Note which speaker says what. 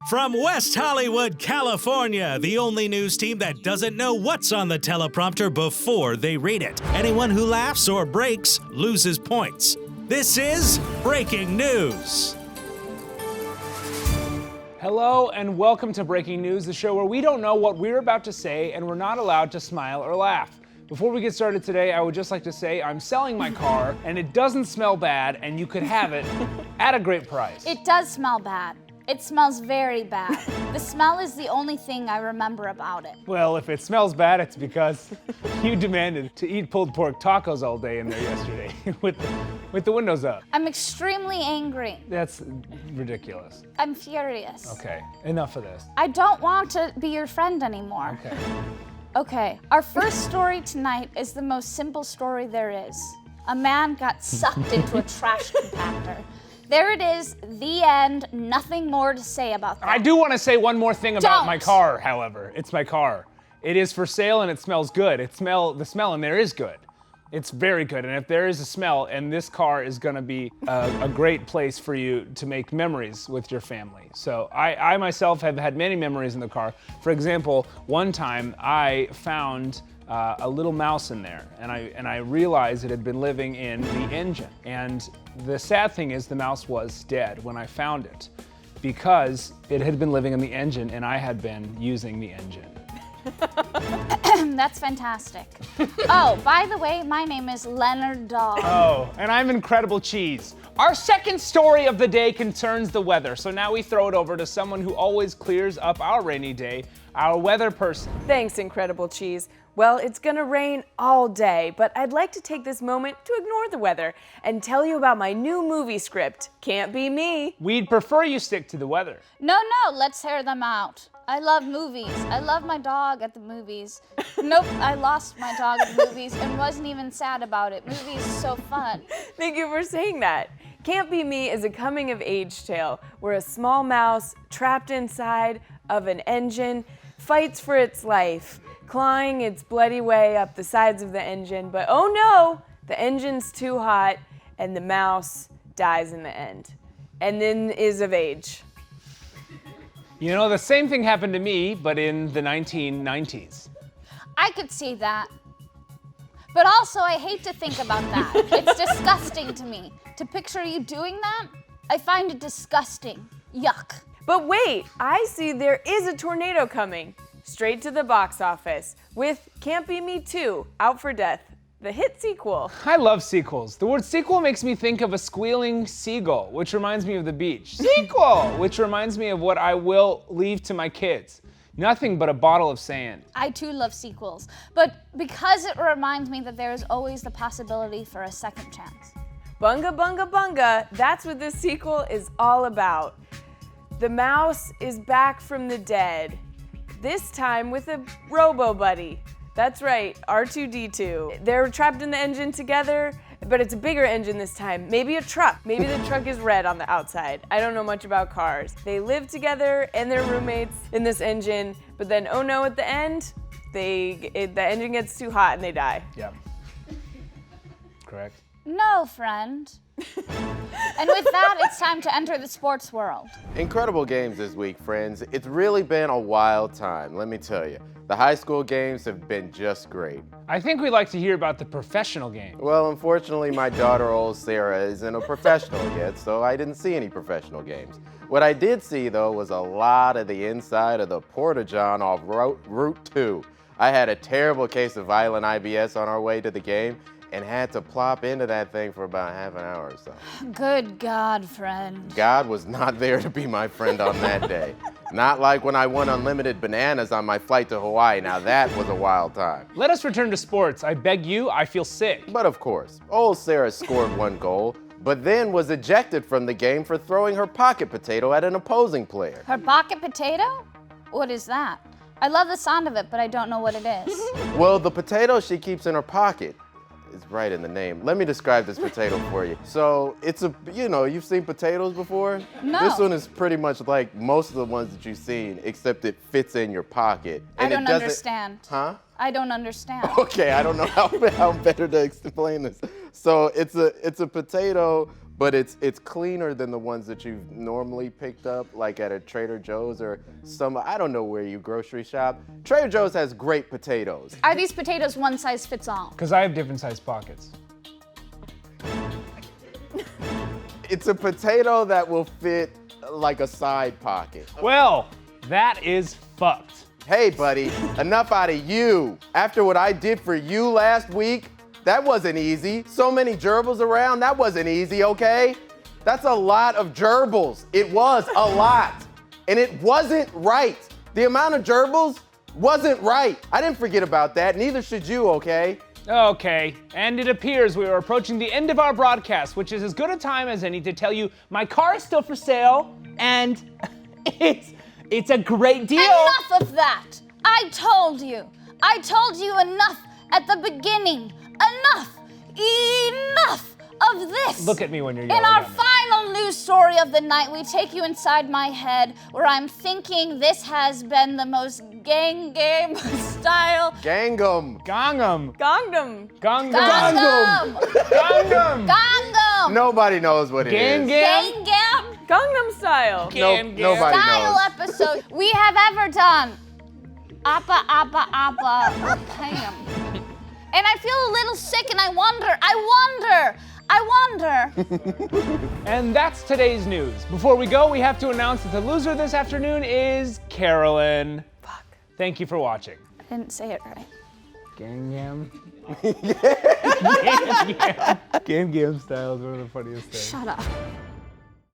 Speaker 1: From West Hollywood, California, the only news team that doesn't know what's on the teleprompter before they read it. Anyone who laughs or breaks loses points. This is Breaking News.
Speaker 2: Hello and welcome to Breaking News, the show where we don't know what we're about to say and we're not allowed to smile or laugh. Before we get started today, I would just like to say I'm selling my car and it doesn't smell bad and you could have it at a great price.
Speaker 3: It does smell bad. It smells very bad. The smell is the only thing I remember about it.
Speaker 2: Well, if it smells bad, it's because you demanded to eat pulled pork tacos all day in there yesterday with the windows up.
Speaker 3: I'm extremely angry.
Speaker 2: That's ridiculous.
Speaker 3: I'm furious.
Speaker 2: Okay, enough of this.
Speaker 3: I don't want to be your friend anymore.
Speaker 2: Okay.
Speaker 3: Okay, our first story tonight is the most simple story there is. A man got sucked into a trash compactor. There it is, the end, nothing more to say about that.
Speaker 2: I do want to say one more thing about
Speaker 3: Don't.
Speaker 2: my car, however. It's my car. It is for sale and it smells good. The smell in there is good. It's very good, and if there is a smell, and this car is gonna be a great place for you to make memories with your family. So I myself have had many memories in the car. For example, one time I found a little mouse in there, and I realized it had been living in the engine. And the sad thing is the mouse was dead when I found it because it had been living in the engine and I had been using the engine.
Speaker 3: That's fantastic. Oh, by the way, my name is Leonard Dog.
Speaker 2: Oh, and I'm Incredible Cheese. Our second story of the day concerns the weather, so now we throw it over to someone who always clears up our rainy day, our weather person.
Speaker 4: Thanks, Incredible Cheese. Well, it's gonna rain all day, but I'd like to take this moment to ignore the weather and tell you about my new movie script, Can't Be Me.
Speaker 2: We'd prefer you stick to the weather.
Speaker 3: No, let's hear them out. I love movies. I love my dog at the movies. Nope, I lost my dog at the movies and wasn't even sad about it. Movies are so fun.
Speaker 4: Thank you for saying that. Can't Be Me is a coming-of-age tale where a small mouse trapped inside of an engine fights for its life, clawing its bloody way up the sides of the engine, but oh no, the engine's too hot and the mouse dies in the end, and then is of age.
Speaker 2: You know, the same thing happened to me, but in the 1990s.
Speaker 3: I could see that. But also, I hate to think about that. It's disgusting to me. To picture you doing that, I find it disgusting. Yuck.
Speaker 4: But wait, I see there is a tornado coming. Straight to the box office with Can't Be Me 2, Out for Death, the hit sequel.
Speaker 2: I love sequels. The word sequel makes me think of a squealing seagull, which reminds me of the beach. Sequel, which reminds me of what I will leave to my kids. Nothing but a bottle of sand.
Speaker 3: I too love sequels, but because it reminds me that there is always the possibility for a second chance.
Speaker 4: Bunga Bunga Bunga, that's what this sequel is all about. The mouse is back from the dead, this time with a robo-buddy. That's right, R2-D2. They're trapped in the engine together, but it's a bigger engine this time. Maybe a truck. Maybe the truck is red on the outside. I don't know much about cars. They live together and they're roommates in this engine, but then oh no, at the end, the engine gets too hot and they die.
Speaker 2: Yep. Correct.
Speaker 3: No, friend. And with that, it's time to enter the sports world.
Speaker 5: Incredible games this week, friends. It's really been a wild time, let me tell you. The high school games have been just great.
Speaker 2: I think we'd like to hear about the professional game.
Speaker 5: Well, unfortunately, my daughter, old Sarah, isn't a professional yet, so I didn't see any professional games. What I did see, though, was a lot of the inside of the Porta-John off Route 2. I had a terrible case of violent IBS on our way to the game, and had to plop into that thing for about half an hour or so.
Speaker 3: Good God, friend.
Speaker 5: God was not there to be my friend on that day. Not like when I won unlimited bananas on my flight to Hawaii. Now that was a wild time.
Speaker 2: Let us return to sports. I beg you, I feel sick.
Speaker 5: But of course, old Sarah scored one goal, but then was ejected from the game for throwing her pocket potato at an opposing player.
Speaker 3: Her pocket potato? What is that? I love the sound of it, but I don't know what it is.
Speaker 5: Well, the potato she keeps in her pocket is right in the name. Let me describe this potato for you. So it's you've seen potatoes before?
Speaker 3: No.
Speaker 5: This one is pretty much like most of the ones that you've seen, except it fits in your pocket.
Speaker 3: I don't understand.
Speaker 5: Huh?
Speaker 3: I don't understand.
Speaker 5: Okay, I don't know how better to explain this. So it's a potato, but it's cleaner than the ones that you've normally picked up, like at a Trader Joe's or some, I don't know where you grocery shop. Trader Joe's has great potatoes.
Speaker 3: Are these potatoes one size fits all?
Speaker 2: Because I have different sized pockets.
Speaker 5: It's a potato that will fit like a side pocket.
Speaker 2: Well, that is fucked.
Speaker 5: Hey, buddy, enough out of you. After what I did for you last week, that wasn't easy. So many gerbils around, that wasn't easy, okay? That's a lot of gerbils. It was a lot. And it wasn't right. The amount of gerbils wasn't right. I didn't forget about that, neither should you, okay?
Speaker 2: Okay, and it appears we are approaching the end of our broadcast, which is as good a time as any to tell you my car is still for sale, and it's a great deal.
Speaker 3: Enough of that! I told you enough at the beginning. Enough of this!
Speaker 2: Look at me when you're yelling
Speaker 3: In our
Speaker 2: at me.
Speaker 3: final news story of the night, we take you inside my head where I'm thinking this has been the most gang game style.
Speaker 5: Gangnam.
Speaker 2: Gangnam.
Speaker 4: Gangnam.
Speaker 2: Gangnam. Gangnam.
Speaker 3: Gangnam!
Speaker 5: Nobody knows what it is.
Speaker 2: Gangnam.
Speaker 3: Gangnam
Speaker 4: Gangnam style.
Speaker 5: Nobody
Speaker 3: style
Speaker 5: knows.
Speaker 3: episode we have ever done. Appa, appa, appa, pam. And I feel a little sick and I wonder.
Speaker 2: And that's today's news. Before we go, we have to announce that the loser this afternoon is Carolyn.
Speaker 4: Fuck.
Speaker 2: Thank you for watching.
Speaker 3: I didn't say it right.
Speaker 2: Gangnam. Gangnam style is one of the funniest things.
Speaker 3: Shut up.